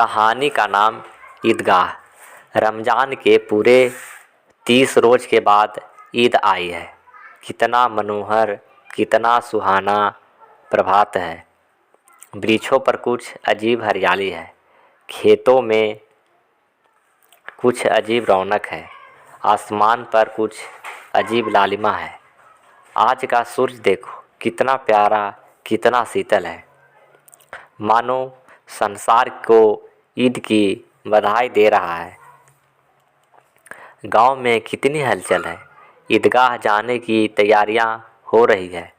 कहानी का नाम ईदगाह। रमज़ान के पूरे 30 रोज़ के बाद ईद आई है। कितना मनोहर, कितना सुहाना प्रभात है। वृक्षों पर कुछ अजीब हरियाली है, खेतों में कुछ अजीब रौनक है, आसमान पर कुछ अजीब लालिमा है। आज का सूरज देखो, कितना प्यारा, कितना शीतल है, मानो संसार को ईद की बधाई दे रहा है। गांव में कितनी हलचल है, ईदगाह जाने की तैयारियां हो रही है।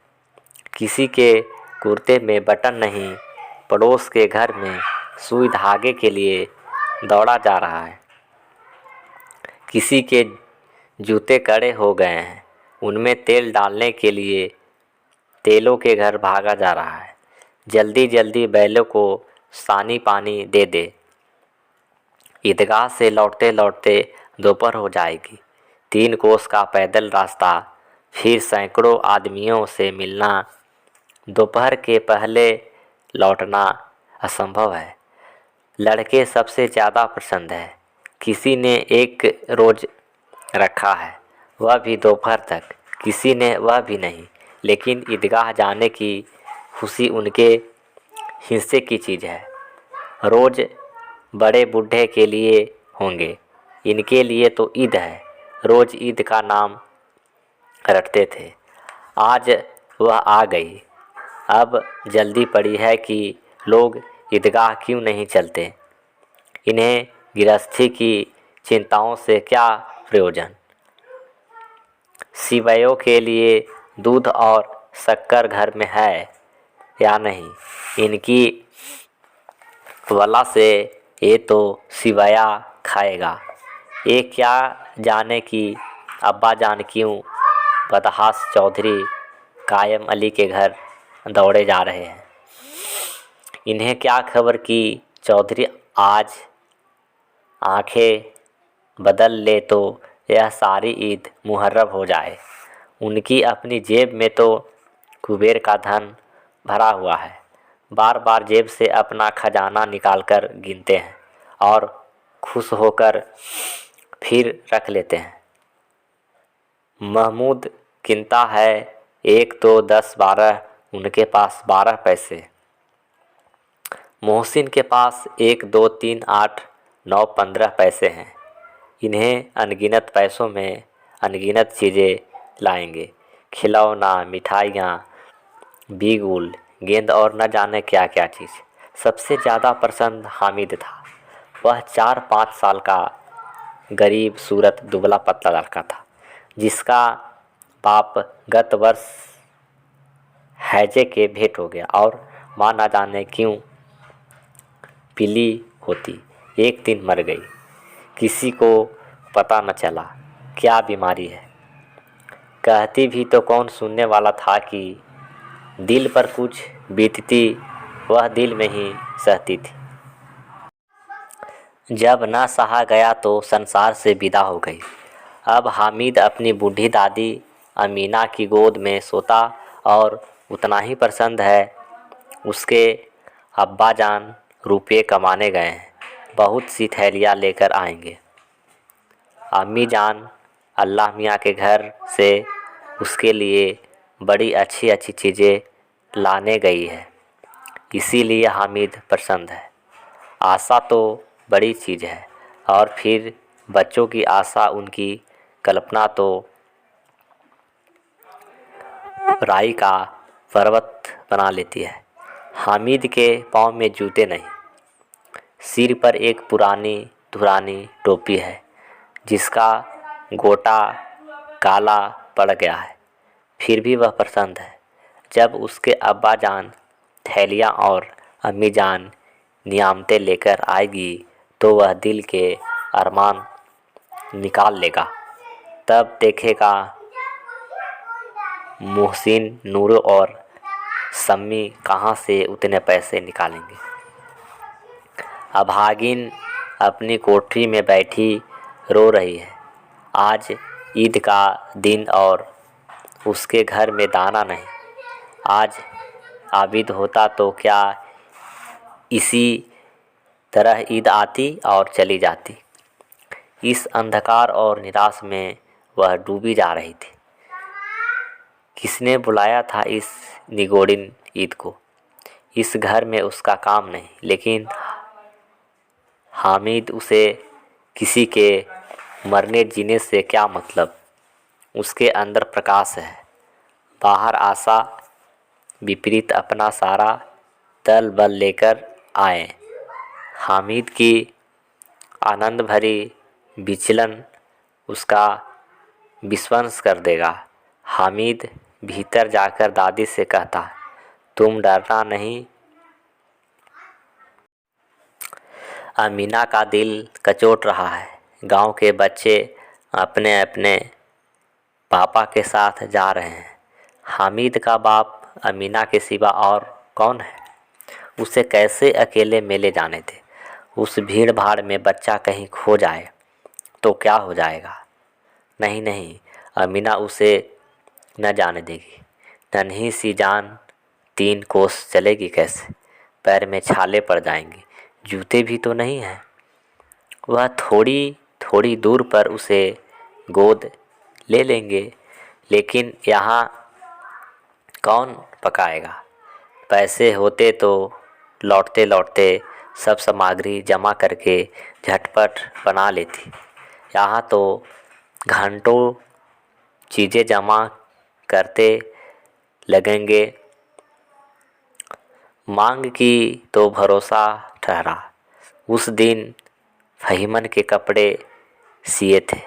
किसी के कुर्ते में बटन नहीं, पड़ोस के घर में सुई धागे के लिए दौड़ा जा रहा है। किसी के जूते कड़े हो गए हैं, उनमें तेल डालने के लिए तेलों के घर भागा जा रहा है। जल्दी जल्दी बैलों को सानी पानी दे दे। ईदगाह से लौटते लौटते दोपहर हो जाएगी। 3 कोस का पैदल रास्ता, फिर सैकड़ों आदमियों से मिलना। दोपहर के पहले लौटना असंभव है। लड़के सबसे ज़्यादा पसंद है। किसी ने एक रोज़ रखा है, वह भी दोपहर तक, किसी ने वह भी नहीं। लेकिन ईदगाह जाने की खुशी उनके हिस्से की चीज़ है। रोज़ बड़े बूढ़े के लिए होंगे, इनके लिए तो ईद है। रोज़ ईद का नाम रटते थे, आज वह आ गई। अब जल्दी पड़ी है कि लोग ईदगाह क्यों नहीं चलते। इन्हें गृहस्थी की चिंताओं से क्या प्रयोजन। सिवायों के लिए दूध और शक्कर घर में है या नहीं, इनकी वला से ये तो सिवाया खाएगा। ये क्या जाने कि अब्बा जान क्यों बदहास चौधरी कायम अली के घर दौड़े जा रहे हैं। इन्हें क्या खबर कि चौधरी आज आंखें बदल ले तो यह सारी ईद मुहर्रम हो जाए। उनकी अपनी जेब में तो कुबेर का धन भरा हुआ है। बार बार जेब से अपना खजाना निकालकर गिनते हैं और खुश होकर फिर रख लेते हैं। महमूद गिनता है, 1 2 10 12, उनके पास 12 पैसे। मोहसिन के पास 1 2 3 8 9 15 पैसे हैं। इन्हें अनगिनत पैसों में अनगिनत चीज़ें लाएंगे, खिलौना, मिठाइयाँ, बीगुल, गेंद और न जाने क्या क्या चीज़। सबसे ज़्यादा पसंद हामिद था। वह 4-5 साल का गरीब सूरत दुबला पतला लड़का था, जिसका बाप गत वर्ष हैजे के भेंट हो गया और माँ न जाने क्यों पीली होती एक दिन मर गई। किसी को पता न चला क्या बीमारी है। कहती भी तो कौन सुनने वाला था कि दिल पर कुछ बीतती वह दिल में ही सहती थी। जब न सहा गया तो संसार से विदा हो गई। अब हामिद अपनी बूढ़ी दादी अमीना की गोद में सोता और उतना ही पसंद है। उसके अब्बा जान रुपये कमाने गए हैं, बहुत सी थैलियाँ लेकर आएंगे। अम्मी जान अल्लाह मियाँ के घर से उसके लिए बड़ी अच्छी अच्छी चीज़ें लाने गई है, इसीलिए हामिद पसंद है। आशा तो बड़ी चीज़ है, और फिर बच्चों की आशा, उनकी कल्पना तो राई का पर्वत बना लेती है। हामिद के पाँव में जूते नहीं, सिर पर एक पुरानी धुरानी टोपी है जिसका गोटा काला पड़ गया है, फिर भी वह पसंद है। जब उसके अब्बा जान थैलियाँ और अम्मी जान नियामतें लेकर आएगी तो वह दिल के अरमान निकाल लेगा। तब देखेगा मोहसिन, नूरो और सम्मी कहाँ से उतने पैसे निकालेंगे। अभागिन अपनी कोठरी में बैठी रो रही है। आज ईद का दिन और उसके घर में दाना नहीं। आज आबिद होता तो क्या इसी तरह ईद आती और चली जाती। इस अंधकार और निराश में वह डूबी जा रही थी। किसने बुलाया था इस निगोड़िन ईद को? इस घर में उसका काम नहीं, लेकिन हामिद, उसे किसी के मरने जीने से क्या मतलब? उसके अंदर प्रकाश है, बाहर आशा। विपरीत अपना सारा दल बल लेकर आए। हामिद की आनंद भरी विचलन उसका विध्वंस कर देगा। हामिद भीतर जाकर दादी से कहता, तुम डरना नहीं। अमीना का दिल कचोट रहा है। गांव के बच्चे अपने अपने पापा के साथ जा रहे हैं। हामिद का बाप अमीना के सिवा और कौन है? उसे कैसे अकेले मेले जाने दे? उस भीड़ भाड़ में बच्चा कहीं खो जाए तो क्या हो जाएगा? नहीं नहीं, अमीना उसे न जाने देगी। नन्ही सी जान 3 कोस चलेगी कैसे? पैर में छाले पड़ जाएंगे, जूते भी तो नहीं हैं। वह थोड़ी थोड़ी दूर पर उसे गोद ले लेंगे, लेकिन यहाँ कौन पकाएगा? पैसे होते तो लौटते लौटते सब सामग्री जमा करके झटपट बना लेती। यहाँ तो घंटों चीज़ें जमा करते लगेंगे। मांग की तो भरोसा ठहरा। उस दिन फहीमन के कपड़े सिए थे,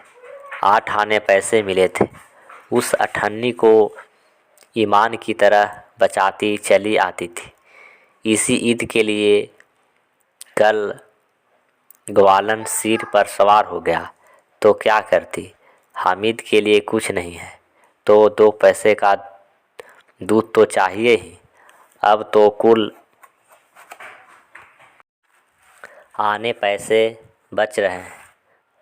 8 आने पैसे मिले थे। उस अठन्नी को ईमान की तरह बचाती चली आती थी। इसी ईद के लिए कल ग्वालन सिर पर सवार हो गया तो क्या करती? हामिद के लिए कुछ नहीं है तो 2 पैसे का दूध तो चाहिए ही। अब तो कुल आने पैसे बच रहे हैं।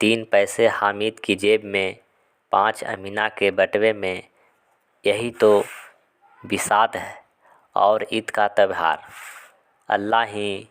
3 पैसे हामिद की जेब में, 5 अमीना के बटवे में। यही तो विषाद है। और ईद का त्यौहार अल्लाह ही